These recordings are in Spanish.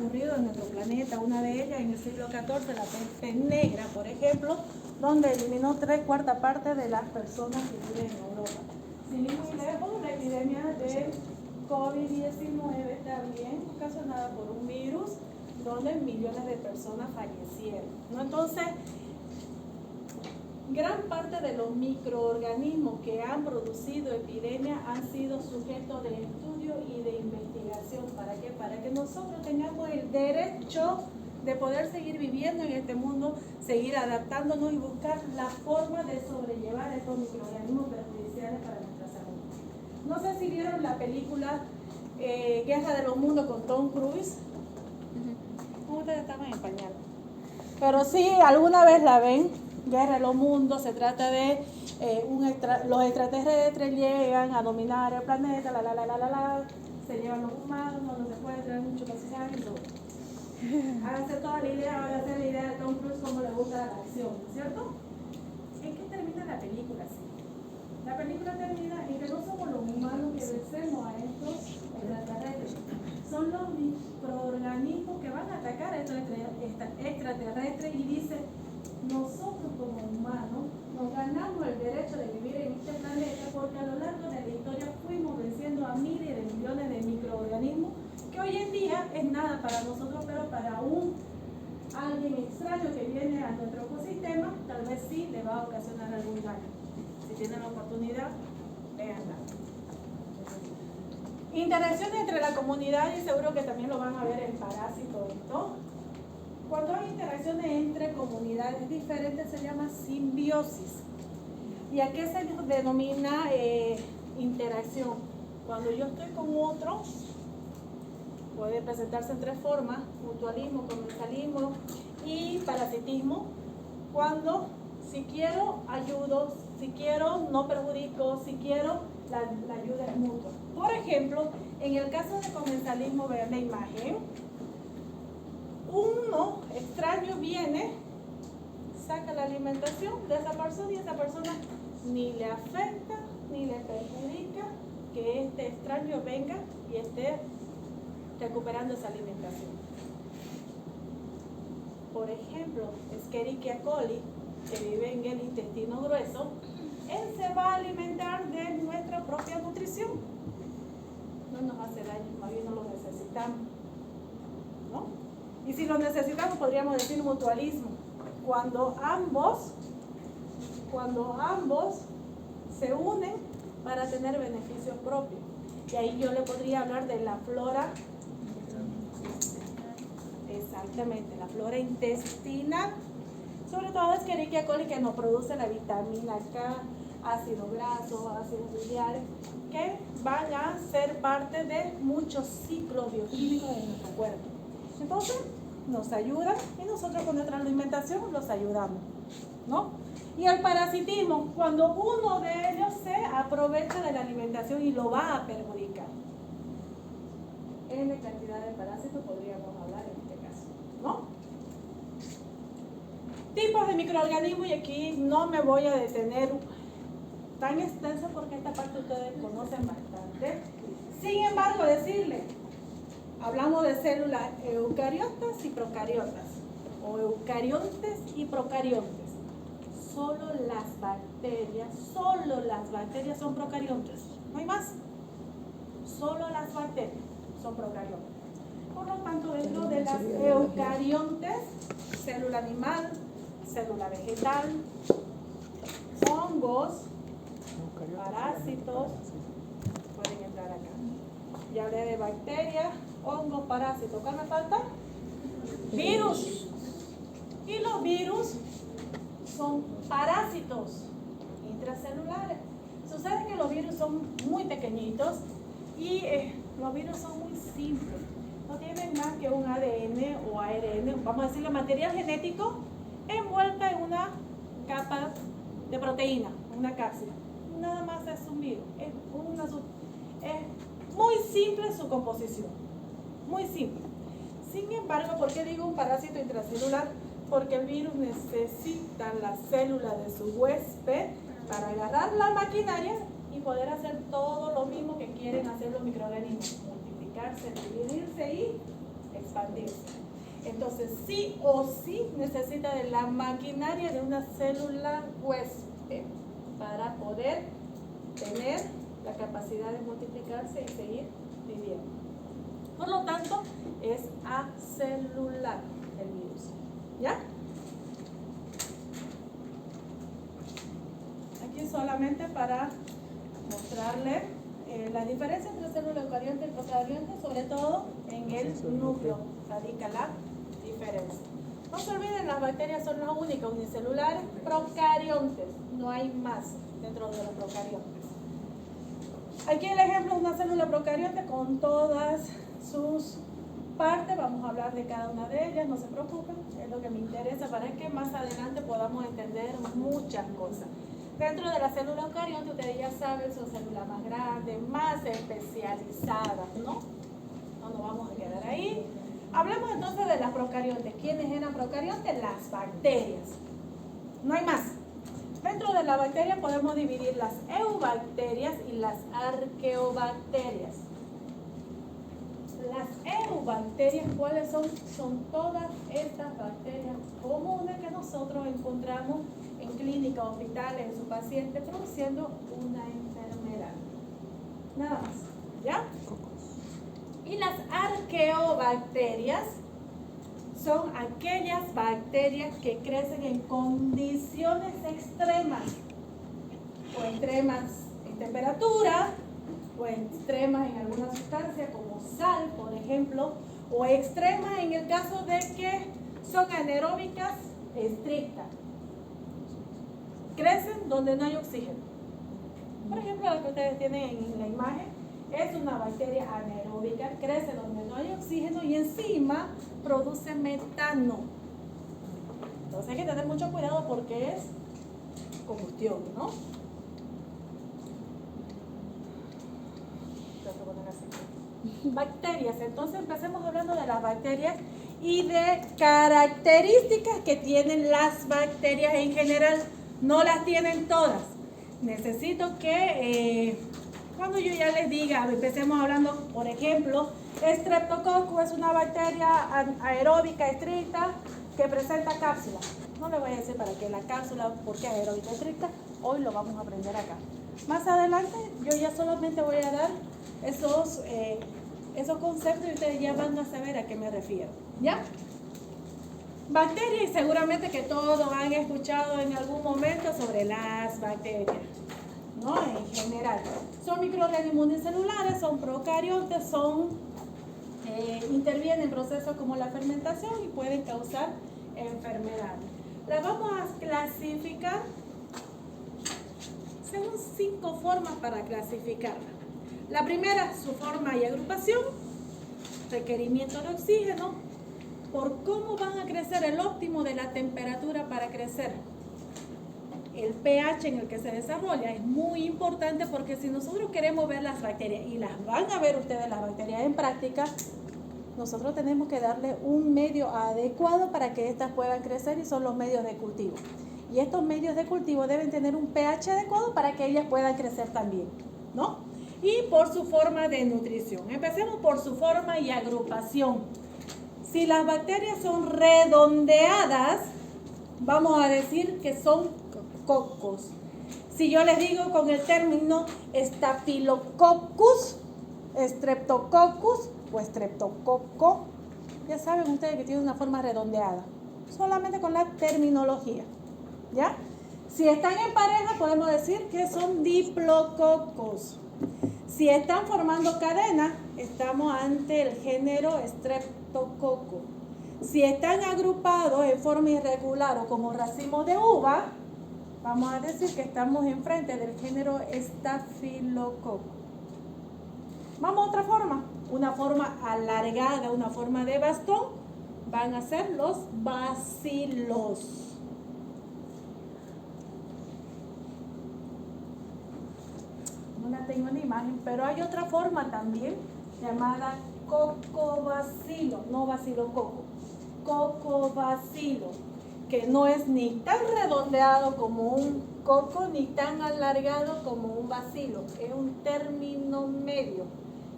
ocurrido en nuestro planeta. Una de ellas en el siglo XIV, la peste negra, por ejemplo, donde eliminó 3/4 partes de las personas que viven en Europa. Sin ir muy lejos, la epidemia de COVID-19 también ocasionada por un virus donde millones de personas fallecieron, ¿no? Entonces, gran parte de los microorganismos que han producido epidemias han sido sujetos de estudio y de investigación. ¿Para qué? Para que nosotros tengamos el derecho de poder seguir viviendo en este mundo, seguir adaptándonos y buscar la forma de sobrellevar estos microorganismos perjudiciales para nuestra salud. No sé si vieron la película Guerra de los Mundos con Tom Cruise. Ustedes estaban en pañal. Pero sí, alguna vez la ven. Guerra de los Mundos, se trata de los extraterrestres llegan a dominar el planeta, se llevan los humanos, no se puede traer mucho pasaje y todo. Háganse toda la idea, van a hacer la idea de Tom Cruise como le gusta la acción, ¿cierto? ¿En qué termina la película? Sí. La película termina en que no somos los humanos que vencemos a estos extraterrestres, son los microorganismos que van a atacar a estos extraterrestres y dice: nosotros como humanos nos ganamos el derecho de vivir en este planeta porque a lo largo de la historia fuimos venciendo a miles de millones de microorganismos que hoy en día es nada para nosotros, pero para alguien extraño que viene a nuestro ecosistema, tal vez sí le va a ocasionar algún daño. Si tienen la oportunidad, véanla. Interacciones entre la comunidad, y seguro que también lo van a ver en Parásitos, ¿no? Cuando hay interacciones entre comunidades diferentes se llama simbiosis. ¿Y a qué se denomina interacción? Cuando yo estoy con otro, puede presentarse en 3 formas: mutualismo, comensalismo y parasitismo. Cuando si quiero ayudo, si quiero no perjudico, si quiero la ayuda es mutua. Por ejemplo, en el caso de comensalismo, vean la imagen. Uno extraño viene, saca la alimentación de esa persona y esa persona ni le afecta ni le perjudica que este extraño venga y esté recuperando esa alimentación. Por ejemplo, Escherichia coli, que vive en el intestino grueso, él se va a alimentar de nuestra propia nutrición. No nos hace daño, más bien no lo necesitamos, ¿no? Y si lo necesitamos, podríamos decir mutualismo. Cuando ambos se unen para tener beneficios propios. Y ahí yo le podría hablar de la flora, exactamente, la flora intestinal. Sobre todo Escherichia coli, que nos produce la vitamina K, ácido graso, ácidos biliares, que van a ser parte de muchos ciclos bioquímicos de nuestro cuerpo. Entonces, nos ayudan y nosotros con nuestra alimentación los ayudamos, ¿no? Y el parasitismo, cuando uno de ellos se aprovecha de la alimentación y lo va a perjudicar. N cantidad de parásitos podríamos hablar en este caso, ¿no? Tipos de microorganismos, y aquí no me voy a detener tan extenso porque esta parte ustedes conocen bastante. Sin embargo, decirles, hablamos de células eucariotas y procariotas, o eucariontes y procariontes. Solo las bacterias son procariontes, no hay más. Solo las bacterias son procariontes. Por lo tanto, dentro de las eucariontes, célula animal, célula vegetal, hongos, parásitos, pueden entrar acá. Ya hablé de bacterias, hongos, parásitos. ¿Qué me falta? Virus. Y los virus son parásitos intracelulares. Sucede que los virus son muy pequeñitos y los virus son muy simples. No tienen más que un ADN o ARN, vamos a decirle material genético, envuelta en una capa de proteína, una cápsula. Nada más es un virus. Es muy simple su composición. Muy simple. Sin embargo, ¿por qué digo un parásito intracelular? Porque el virus necesita la célula de su huésped para agarrar la maquinaria y poder hacer todo lo mismo que quieren hacer los microorganismos: multiplicarse, dividirse y expandirse. reproducirse. Entonces, sí o sí necesita de la maquinaria de una célula huésped para poder tener la capacidad de multiplicarse y seguir viviendo. Por lo tanto, es acelular el virus. ¿Ya? Aquí solamente para mostrarle la diferencia entre célula eucarionte y procarionte, sobre todo en el núcleo radica la diferencia. No se olviden, las bacterias son las únicas unicelulares procariontes, no hay más dentro de los procariontes. Aquí el ejemplo es una célula procarionte con todas sus partes. Vamos a hablar de cada una de ellas, no se preocupen, es lo que me interesa para que más adelante podamos entender muchas cosas. Dentro de la célula eucarionte, ustedes ya saben, son células más grandes, más especializadas, ¿no? No nos vamos a quedar ahí. Hablamos entonces de las procariontes. ¿Quiénes eran procariontes? Las bacterias. No hay más. Dentro de la bacteria podemos dividir las eubacterias y las arqueobacterias. Las eubacterias, ¿cuáles son? Son todas estas bacterias comunes que nosotros encontramos en clínicas, hospitales, en sus pacientes, produciendo una enfermedad. Nada más. ¿Ya? Y las arqueobacterias son aquellas bacterias que crecen en condiciones extremas, o extremas en temperatura, o extremas en alguna sustancia como sal, por ejemplo, o extremas en el caso de que son anaeróbicas estrictas. Crecen donde no hay oxígeno. Por ejemplo, la que ustedes tienen en la imagen es una bacteria anaeróbica, crece donde no hay oxígeno y encima produce metano. Entonces hay que tener mucho cuidado porque es combustión, ¿no? Bacterias, entonces empecemos hablando de las bacterias y de características que tienen las bacterias en general. No las tienen todas. Necesito que cuando yo ya les diga, empecemos hablando, por ejemplo, Streptococcus es una bacteria aeróbica estricta que presenta cápsula. No le voy a decir para qué la cápsula, porque es aeróbica estricta, hoy lo vamos a aprender acá. Más adelante yo ya solamente voy a dar esos conceptos y ustedes ya van a saber a qué me refiero. ¿Ya? Bacterias, y seguramente que todos han escuchado en algún momento sobre las bacterias, ¿no? En general. Son microorganismos unicelulares, son procariontes, intervienen en procesos como la fermentación y pueden causar enfermedades. Las vamos a clasificar según 5 formas para clasificarla. La primera, su forma y agrupación, requerimiento de oxígeno, por cómo van a crecer, el óptimo de la temperatura para crecer. El pH en el que se desarrolla es muy importante porque si nosotros queremos ver las bacterias, y las van a ver ustedes las bacterias en práctica, nosotros tenemos que darle un medio adecuado para que éstas puedan crecer y son los medios de cultivo. Y estos medios de cultivo deben tener un pH adecuado para que ellas puedan crecer también, ¿no? Y por su forma de nutrición. Empecemos por su forma y agrupación. Si las bacterias son redondeadas, vamos a decir que son cocos. Si yo les digo con el término Staphylococcus, Streptococcus o Streptococo, ya saben ustedes que tiene una forma redondeada. Solamente con la terminología. ¿Ya? Si están en pareja, podemos decir que son diplococos. Si están formando cadena, estamos ante el género Streptococcus. Si están agrupados en forma irregular o como racimo de uva, vamos a decir que estamos enfrente del género Staphylococcus. Vamos a otra forma, una forma alargada, una forma de bastón, van a ser los bacilos. No la tengo en la imagen, pero hay otra forma también llamada cocobacilo, no bacilococo, cocobacilo, que no es ni tan redondeado como un coco ni tan alargado como un bacilo, es un término medio.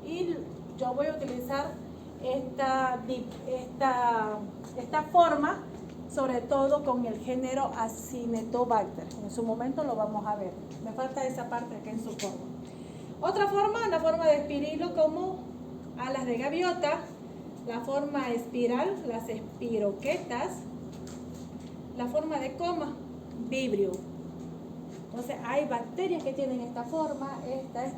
Y yo voy a utilizar esta forma, sobre todo con el género Acinetobacter. En su momento lo vamos a ver. Me falta esa parte aquí en su forma. Otra forma, la forma de espirilo como alas de gaviota, la forma espiral, las espiroquetas, la forma de coma, vibrio. Entonces hay bacterias que tienen esta forma,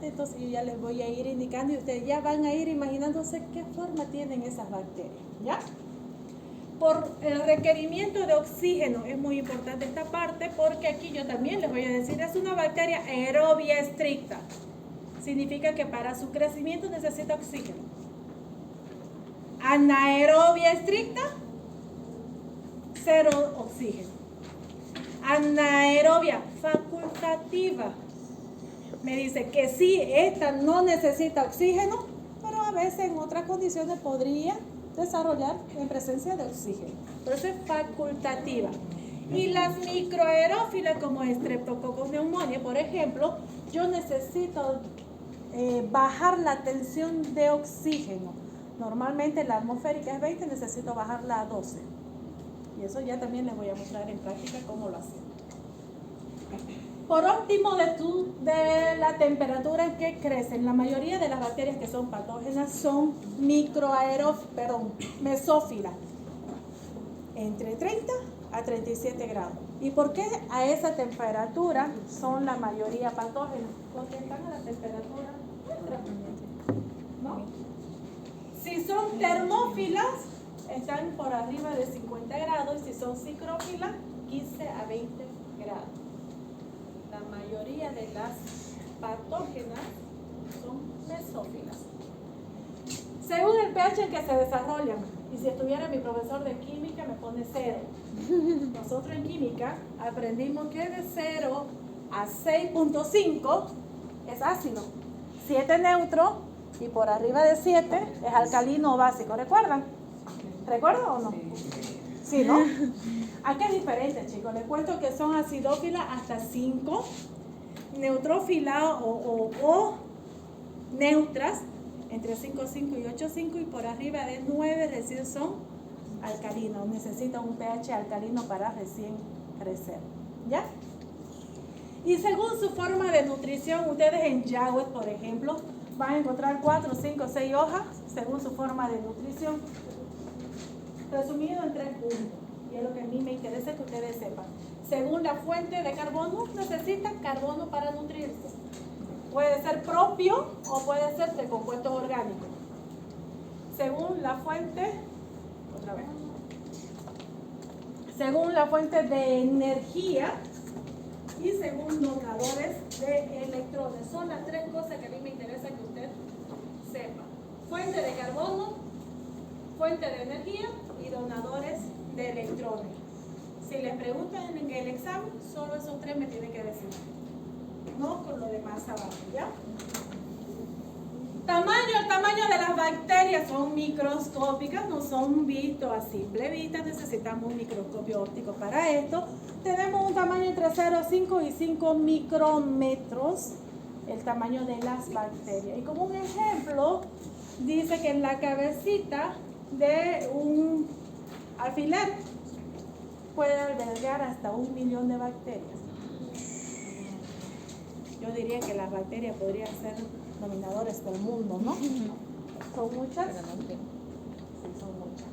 entonces yo ya les voy a ir indicando y ustedes ya van a ir imaginándose qué forma tienen esas bacterias, ¿ya? Por el requerimiento de oxígeno, es muy importante esta parte porque aquí yo también les voy a decir, es una bacteria aerobia estricta. Significa que para su crecimiento necesita oxígeno. Anaerobia estricta, cero oxígeno. Anaerobia facultativa. Me dice que sí, esta no necesita oxígeno, pero a veces en otras condiciones podría desarrollar en presencia de oxígeno. Pero eso es facultativa. Y las microaerófilas como Streptococcus pneumoniae, por ejemplo, yo necesito bajar la tensión de oxígeno. Normalmente la atmosférica es 20, necesito bajarla a 12. Y eso ya también les voy a mostrar en práctica cómo lo hacemos. Por óptimo de la temperatura en que crecen, la mayoría de las bacterias que son patógenas son mesófilas, entre 30 a 37 grados. ¿Y por qué a esa temperatura son la mayoría patógenas? Porque están a la temperatura nuestra, ¿no? Si son termófilas, están por arriba de 50 grados, y si son psicrófilas, 15 a 20 grados. La mayoría de las patógenas son mesófilas. Según el pH en que se desarrollan, y si estuviera mi profesor de química me pone 0. Nosotros en química aprendimos que de 0 a 6.5 es ácido, 7 neutro, y por arriba de 7 es alcalino o básico. ¿Recuerdan? ¿Recuerdan o no? Sí, ¿no? Aquí es diferente, chicos. Les cuento que son acidófilas hasta 5, neutrófilas o neutras entre 5,5 y 8,5, y por arriba de 9 residuos son alcalinos. Necesitan un pH alcalino para recién crecer. ¿Ya? Y según su forma de nutrición, ustedes en Yagüe, por ejemplo, van a encontrar 4, 5, 6 hojas según su forma de nutrición. Resumido en 3 puntos. Y es lo que a mí me interesa que ustedes sepan. Según la fuente de carbono, necesitan carbono para nutrirse. Puede ser propio o puede ser de compuestos orgánicos. Según la fuente, otra vez. Según la fuente de energía y según donadores de electrones. Son las 3 cosas que a mí me interesa que usted sepa. Fuente de carbono, fuente de energía y donadores de electrones. Si les preguntan en el examen, solo esos 3 me tienen que decir. No con lo demás abajo, ¿ya? El tamaño de las bacterias son microscópicas, no son vistos a simple vista, necesitamos un microscopio óptico para esto. Tenemos un tamaño entre 0,5 y 5 micrómetros, el tamaño de las bacterias. Y como un ejemplo, dice que en la cabecita de un alfiler puede albergar hasta 1.000.000 de bacterias. Yo diría que las bacterias podrían ser dominadores del mundo, ¿no? ¿Son muchas? Sí, son muchas.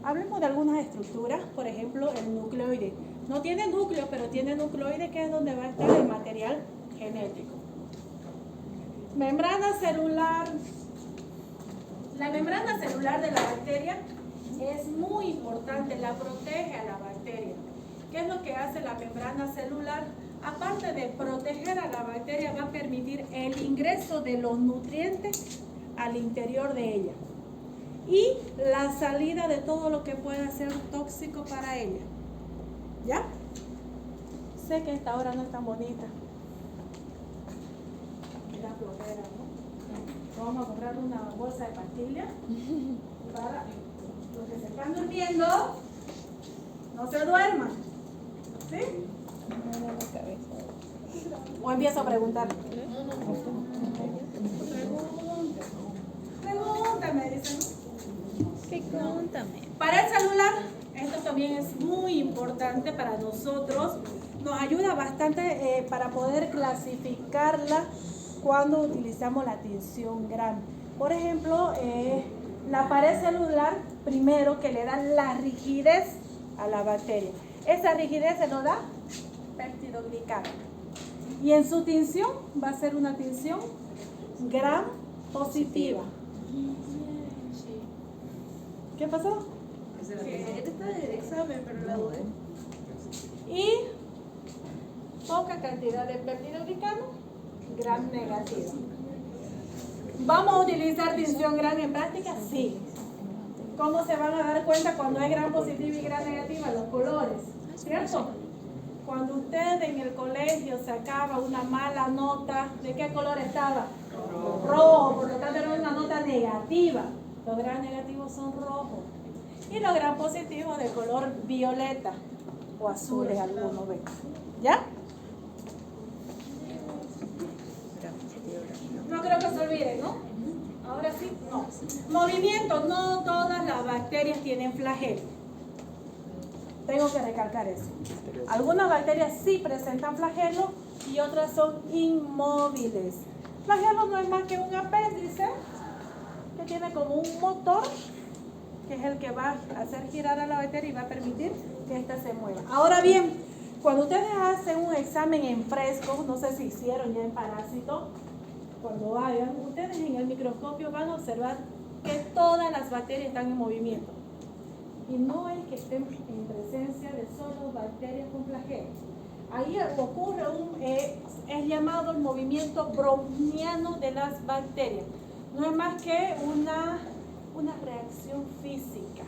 Hablemos de algunas estructuras, por ejemplo, el nucleoide. No tiene núcleo, pero tiene nucleoide, que es donde va a estar el material genético. Membrana celular. La membrana celular de la bacteria es muy importante, la protege a la bacteria. ¿Qué es lo que hace la membrana celular? Aparte de proteger a la bacteria, va a permitir el ingreso de los nutrientes al interior de ella y la salida de todo lo que pueda ser tóxico para ella. ¿Ya? Sé que esta hora no es tan bonita. La flojera, ¿no? Vamos a comprar una bolsa de pastillas para los que se están durmiendo, no se duerman. ¿Sí? O empiezo a preguntar. Pregúntame, dicen. Pregúntame. Para el celular, esto también es muy importante para nosotros. Nos ayuda bastante para poder clasificarla cuando utilizamos la tinción gram. Por ejemplo, la pared celular, primero que le da la rigidez a la bacteria. Esa rigidez se nos da peptidoglicano. Y en su tinción va a ser una tinción gram positiva. ¿Qué pasó? Que él está en el examen, pero la dudé. Y poca cantidad de peptidoglicano, gram negativo. ¿Vamos a utilizar tinción gram en práctica? Sí. ¿Cómo se van a dar cuenta cuando hay gram positiva y gram negativa? Los colores, ¿cierto? Cuando usted en el colegio sacaba una mala nota, ¿de qué color estaba? Rojo, por lo tanto era una nota negativa. Los gram negativos son rojos. Y los gram positivos de color violeta o azules, algunos ven. ¿Ya? No creo que se olviden, ¿no? Ahora sí, no. Movimiento, no todas las bacterias tienen flagelo. Tengo que recalcar eso. Algunas bacterias sí presentan flagelo y otras son inmóviles. Flagelo no es más que un apéndice que tiene como un motor, que es el que va a hacer girar a la bacteria y va a permitir que ésta se mueva. Ahora bien, cuando ustedes hacen un examen en fresco, no sé si hicieron ya en parásito, cuando hagan, ustedes en el microscopio van a observar que todas las bacterias están en movimiento. Y no es que estén en presencia de solo bacterias con flagelo. Ahí ocurre es llamado el movimiento browniano de las bacterias. No es más que una reacción física.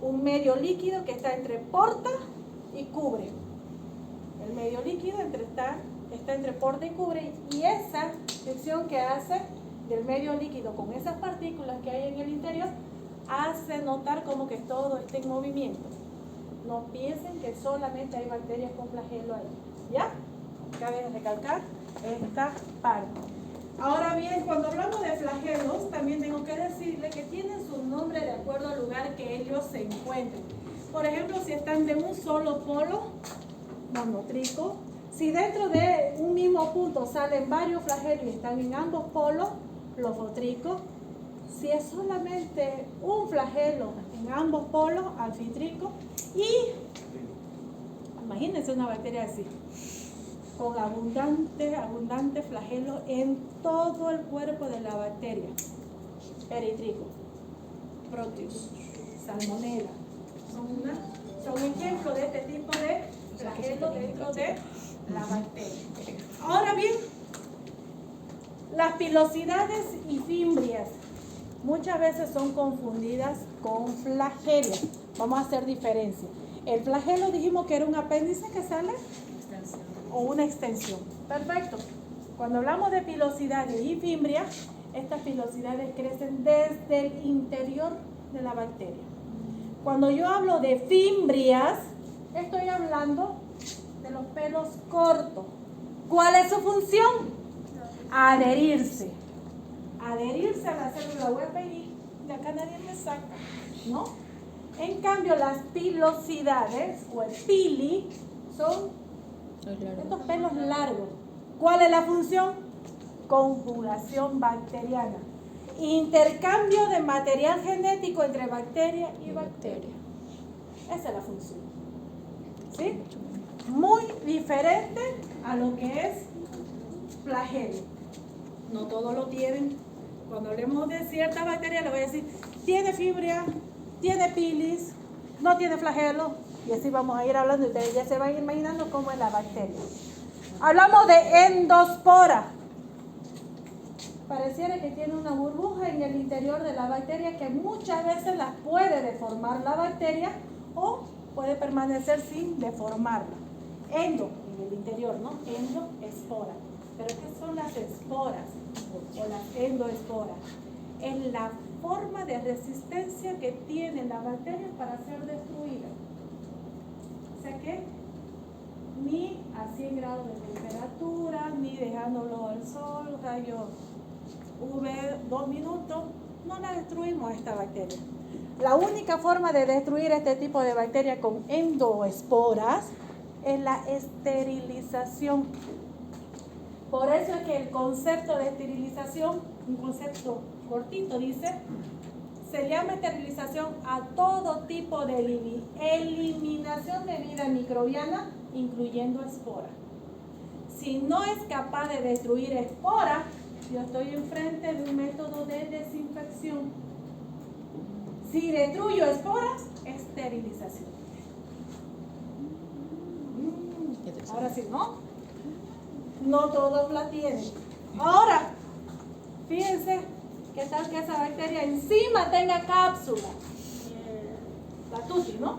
Un medio líquido que está entre porta y cubre. El medio líquido está entre porta y cubre, y esa fricción que hace del medio líquido con esas partículas que hay en el interior hace notar como que todo está en movimiento. No piensen que solamente hay bacterias con flagelo ahí. ¿Ya? Cabe recalcar esta parte. Ahora bien, cuando hablamos de flagelos, también tengo que decirle que tienen su nombre de acuerdo al lugar que ellos se encuentren. Por ejemplo, si están de un solo polo, monotrico. Si dentro de un mismo punto salen varios flagelos y están en ambos polos, lofotrico. Si es solamente un flagelo en ambos polos, anfitrico. Y imagínense una bacteria así, con abundante flagelo en todo el cuerpo de la bacteria. Eritrico, Proteus, Salmonella. Son ejemplos de este tipo de flagelo dentro de la bacteria. Ahora bien, las pilosidades y fimbrias muchas veces son confundidas con flagelias. Vamos a hacer diferencia. El flagelo dijimos que era un apéndice que sale o una extensión. Perfecto. Cuando hablamos de pilosidades y fimbrias, estas pilosidades crecen desde el interior de la bacteria. Cuando yo hablo de fimbrias, estoy hablando de los pelos cortos. ¿Cuál es su función? Adherirse. Adherirse a la célula huepa y de acá nadie me saca, ¿no? En cambio, las pilosidades o el pili son estos pelos largos. ¿Cuál es la función? Conjugación bacteriana. Intercambio de material genético entre bacteria y bacteria. Esa es la función. ¿Sí? Muy diferente a lo que es flagelo. No todos lo tienen. Cuando hablemos de cierta bacteria, le voy a decir, tiene fibria, tiene pilis, no tiene flagelo. Y así vamos a ir hablando. Ustedes ya se van imaginando cómo es la bacteria. Hablamos de endospora. Pareciera que tiene una burbuja en el interior de la bacteria que muchas veces la puede deformar la bacteria o puede permanecer sin deformarla. Endo, en el interior, ¿no? Endoespora. ¿Pero qué son las esporas o las endoesporas? Es la forma de resistencia que tiene la bacteria para ser destruida. O sea que ni a 100 grados de temperatura, ni dejándolo al sol, rayos UV 2 minutos, no la destruimos esta bacteria. La única forma de destruir este tipo de bacteria con endoesporas es la esterilización. Por eso es que el concepto de esterilización, un concepto cortito, dice, se llama esterilización a todo tipo de eliminación de vida microbiana, incluyendo esporas. Si no es capaz de destruir esporas, yo estoy enfrente de un método de desinfección. Si destruyo esporas, esterilización. Ahora sí, no todos la tienen. Ahora, fíjense qué tal que esa bacteria encima tenga cápsula. La tuti, ¿no?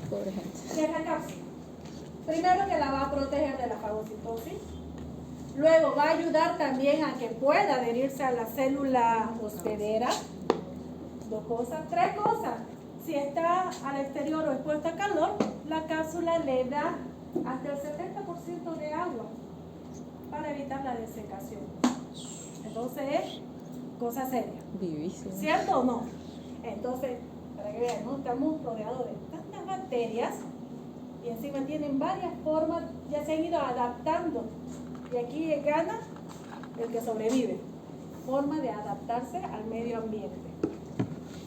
Pobre gente. ¿Qué es la cápsula? Primero que la va a proteger de la fagocitosis. Luego va a ayudar también a que pueda adherirse a la célula hospedera. 2 cosas. 3 cosas. Si está al exterior o expuesto a calor, la cápsula le da hasta el 70% de agua para evitar la desecación. Entonces es cosa seria. Vivísimo. ¿Cierto o no? Entonces, para que vean, ¿no? Estamos rodeados de tantas bacterias y encima tienen varias formas, ya se han ido adaptando. Y aquí gana el que sobrevive. Forma de adaptarse al medio ambiente.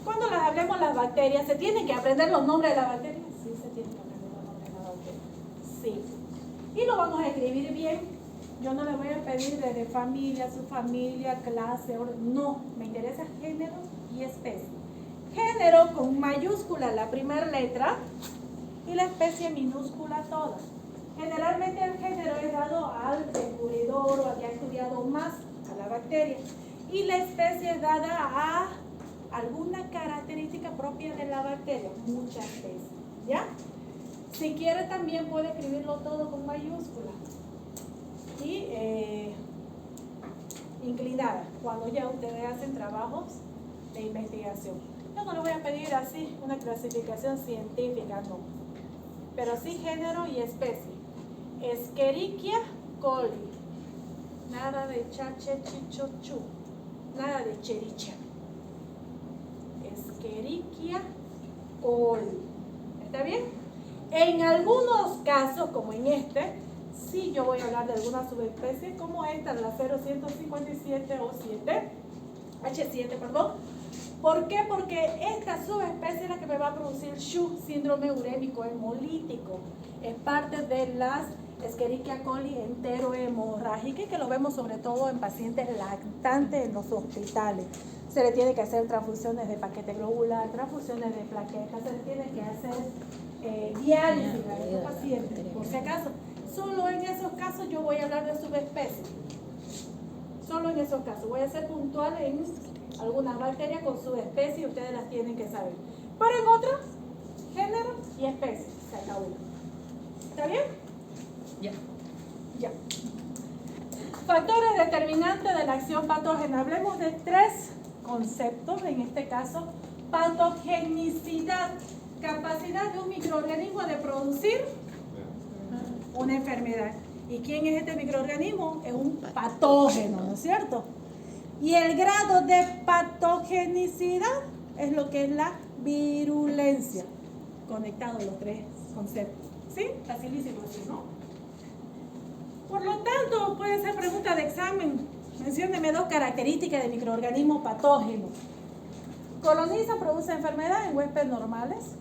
Cuando hablemos de las bacterias, ¿se tienen que aprender los nombres de las bacterias? Sí, se tienen que aprender los nombres de las bacterias. Sí. Y lo vamos a escribir bien. Yo no le voy a pedir desde familia, subfamilia, clase, orden. No, me interesa género y especie. Género con mayúscula la primera letra y la especie minúscula toda. Generalmente el género es dado al descubridor o al que ha estudiado más a la bacteria. Y la especie es dada a alguna característica propia de la bacteria, muchas veces, ¿ya? Si quiere también puede escribirlo todo con mayúscula y inclinada, cuando ya ustedes hacen trabajos de investigación. Yo no le voy a pedir así una clasificación científica, no, pero sí género y especie. Escherichia coli, nada de chache, chichochu, nada de chericha. Escherichia coli. ¿Está bien? En algunos casos, como en este, sí yo voy a hablar de alguna subespecie, como esta, la 0157 o 7, H7, perdón. ¿Por qué? Porque esta subespecie es la que me va a producir SHU, síndrome urémico hemolítico. Es parte de las Escherichia coli enterohemorrágica, que lo vemos sobre todo en pacientes lactantes en los hospitales. Se le tiene que hacer transfusiones de paquete globular, transfusiones de plaquetas, se le tiene que hacer diálisis a estos pacientes, por si acaso. Solo en esos casos yo voy a hablar de subespecies. Solo en esos casos. Voy a ser puntual en algunas bacterias con subespecies y ustedes las tienen que saber. Pero en otras, género y especie. Se acabó. ¿Está bien? Ya. Factores determinantes de la acción patógena. Hablemos de 3 conceptos, en este caso, patogenicidad, capacidad de un microorganismo de producir una enfermedad. ¿Y quién es este microorganismo? Es un patógeno, ¿no es cierto? Y el grado de patogenicidad es lo que es la virulencia. Conectados los 3 conceptos. ¿Sí? Facilísimo así, ¿no? Por lo tanto, puede ser pregunta de examen. Mencióneme 2 características de microorganismo patógeno. Coloniza, produce enfermedad en huéspedes normales.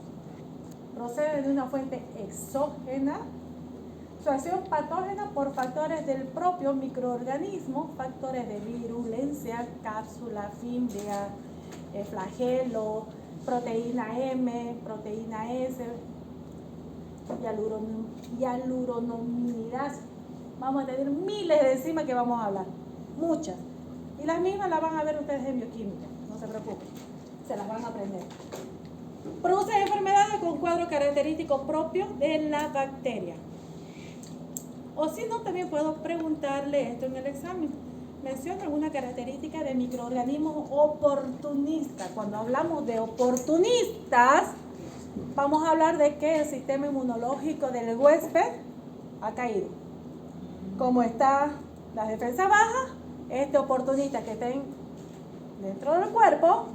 Procede de una fuente exógena. Su acción patógena por factores del propio microorganismo, factores de virulencia, cápsula, fimbria, flagelo, proteína M, proteína S, hialuronominidasa. Vamos a tener miles de enzimas que vamos a hablar, muchas. Y las mismas las van a ver ustedes en bioquímica, no se preocupen, se las van a aprender. Produce enfermedades con cuadro característico propio de la bacteria. O si no, también puedo preguntarle esto en el examen. Menciona alguna característica de microorganismos oportunistas. Cuando hablamos de oportunistas, vamos a hablar de que el sistema inmunológico del huésped ha caído. Como está la defensa baja, este oportunista que está en dentro del cuerpo,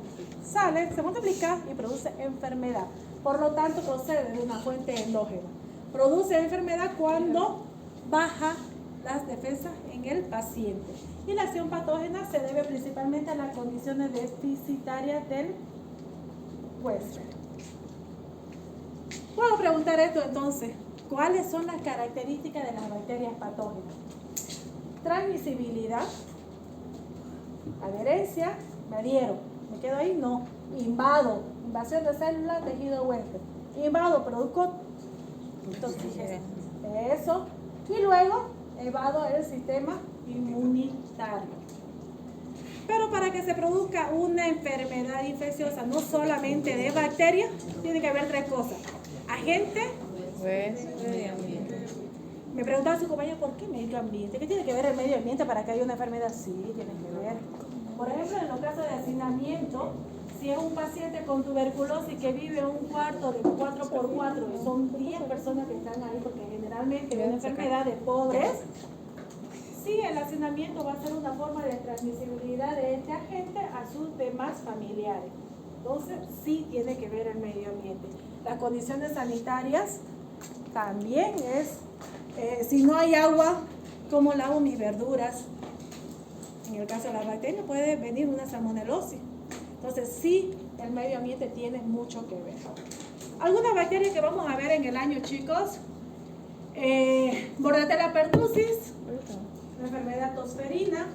sale, se multiplica y produce enfermedad. Por lo tanto, procede de una fuente endógena. Produce enfermedad cuando baja las defensas en el paciente. Y la acción patógena se debe principalmente a las condiciones deficitarias del huésped. Puedo preguntar esto entonces, ¿cuáles son las características de las bacterias patógenas? Transmisibilidad, adherencia, me adhiero, me quedo ahí, no, invado, invasión de células, tejido huésped, invado, produzco toxicidad, eso, y luego evado el sistema inmunitario. Pero para que se produzca una enfermedad infecciosa, no solamente de bacterias, tiene que haber tres cosas: agente, Medio ambiente. me preguntaba su compañero, ¿por qué medio ambiente? ¿Qué tiene que ver el medio ambiente para que haya una enfermedad? Sí, tiene que ver. Por ejemplo, en los casos de hacinamiento, si es un paciente con tuberculosis que vive en un cuarto de 4x4 y son 10 personas que están ahí, porque generalmente es una enfermedad de pobres, sí, el hacinamiento va a ser una forma de transmisibilidad de este agente a sus demás familiares. Entonces, sí tiene que ver el medio ambiente. Las condiciones sanitarias también es, si no hay agua, ¿cómo lavo mis verduras? En el caso de las bacterias puede venir una salmonelosis. Entonces, sí, el medio ambiente tiene mucho que ver. Algunas bacterias que vamos a ver en el año, chicos: Bordetella pertussis, la enfermedad tosferina,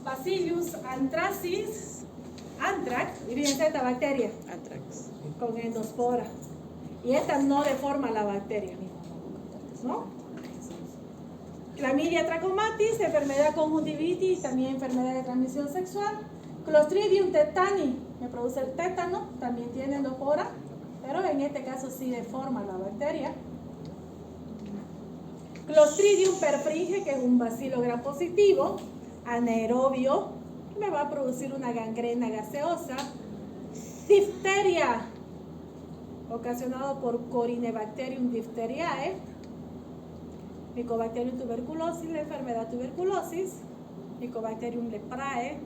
Bacillus anthracis, anthrax, y fíjense esta bacteria, Anthrax. con endospora. Y esta no deforma la bacteria, ¿no? Clamidia trachomatis, enfermedad conjuntivitis, también enfermedad de transmisión sexual. Clostridium tetani, me produce el tétano, también tiene endospora, pero en este caso sí deforma la bacteria. Clostridium perfringe, que es un bacilo gram positivo, anaerobio, que me va a producir una gangrena gaseosa. Difteria, ocasionado por Corynebacterium diphtheriae. Mycobacterium tuberculosis, la enfermedad tuberculosis. Mycobacterium leprae.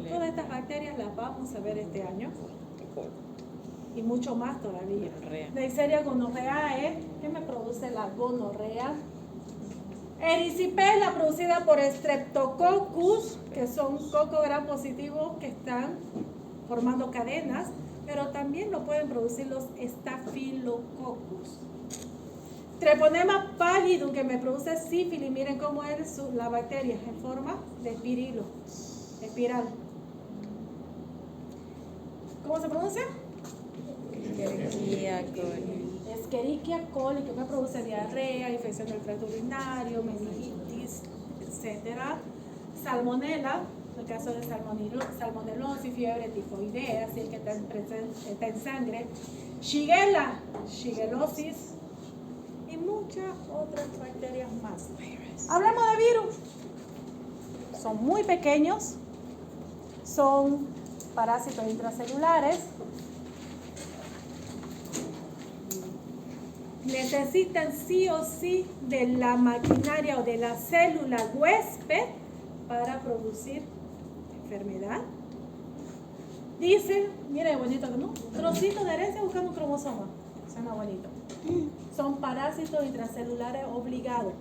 Todas estas bacterias las vamos a ver este año. Y mucho más todavía. Neisseria gonorrheae, que me produce la gonorrea. Erisipela, producida por Streptococcus, que son cocos gram positivos que están formando cadenas, pero también lo pueden producir los Staphylococcus. Treponema pallidum, que me produce sífilis. Miren cómo es la bacteria en forma de espirilo, espiral. ¿Cómo se pronuncia? Escherichia coli. Escherichia coli, que me produce diarrea, infección del tracto urinario, meningitis, etc. Salmonella, en el caso de salmonelosis, fiebre tifoidea, así es que está en sangre. Shigella, shigellosis y muchas otras bacterias más. Hablamos de virus. Son muy pequeños, son parásitos intracelulares. Necesitan sí o sí de la maquinaria o de la célula huésped para producir enfermedad. Dicen, mire bonito, ¿no? Trocitos de herencia buscando un cromosoma. Suena bonito. Son parásitos intracelulares obligados.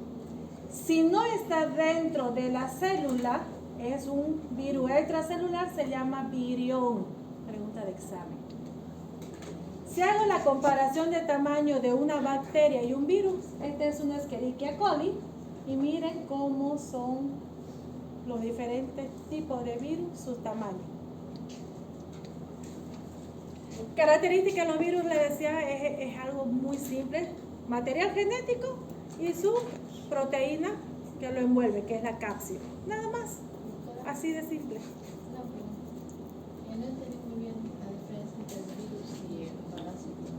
Si no está dentro de la célula, es un virus extracelular, se llama virión. Pregunta de examen. Si hago la comparación de tamaño de una bacteria y un virus, este es una Escherichia coli, y miren cómo son los diferentes tipos de virus, sus tamaños. Características de los virus, les decía, es algo muy simple: material genético y su proteína que lo envuelve, que es la cápsida. Nada más, así de simple. No, pero yo no entendí muy bien la diferencia entre el virus y el parásito.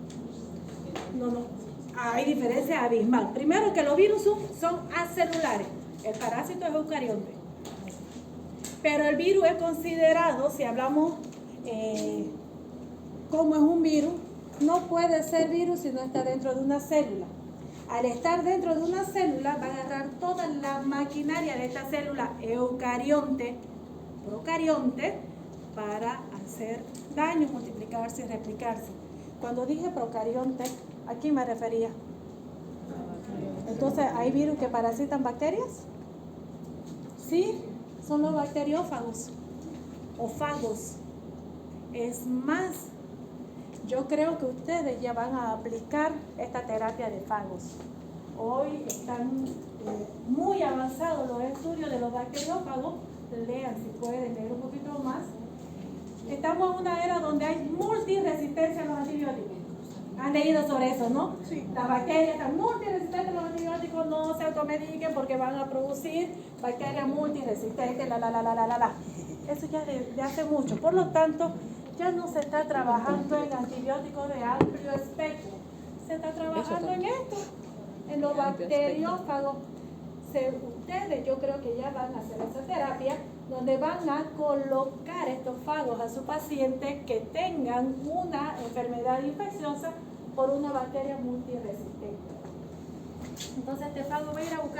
No, hay diferencia abismal. Primero, que los virus son acelulares, el parásito es eucarionte. Pero el virus es considerado, si hablamos como es un virus, no puede ser virus si no está dentro de una célula. Al estar dentro de una célula, va a agarrar toda la maquinaria de esta célula eucarionte procarionte para hacer daño, multiplicarse y replicarse. Cuando dije procarionte, ¿a quién me refería? Entonces, ¿hay virus que parasitan bacterias? Sí, son los bacteriófagos o fagos. Es más, yo creo que ustedes ya van a aplicar esta terapia de fagos. Hoy están muy avanzados los estudios de los bacteriófagos. Lean si pueden leer un poquito más. Estamos en una era donde hay multiresistencia a los antibióticos. Han leído sobre eso, ¿no? Sí. Las bacterias están multiresistentes a los antibióticos, no se automediquen porque van a producir bacterias multiresistentes, Eso ya de hace mucho. Por lo tanto, ya no se está trabajando en antibióticos de amplio espectro. Se está trabajando en esto, en los bacteriófagos. Ustedes, yo creo que ya van a hacer esa terapia donde van a colocar estos fagos a su paciente que tengan una enfermedad infecciosa por una bacteria multiresistente. Entonces este fago va a ir a buscar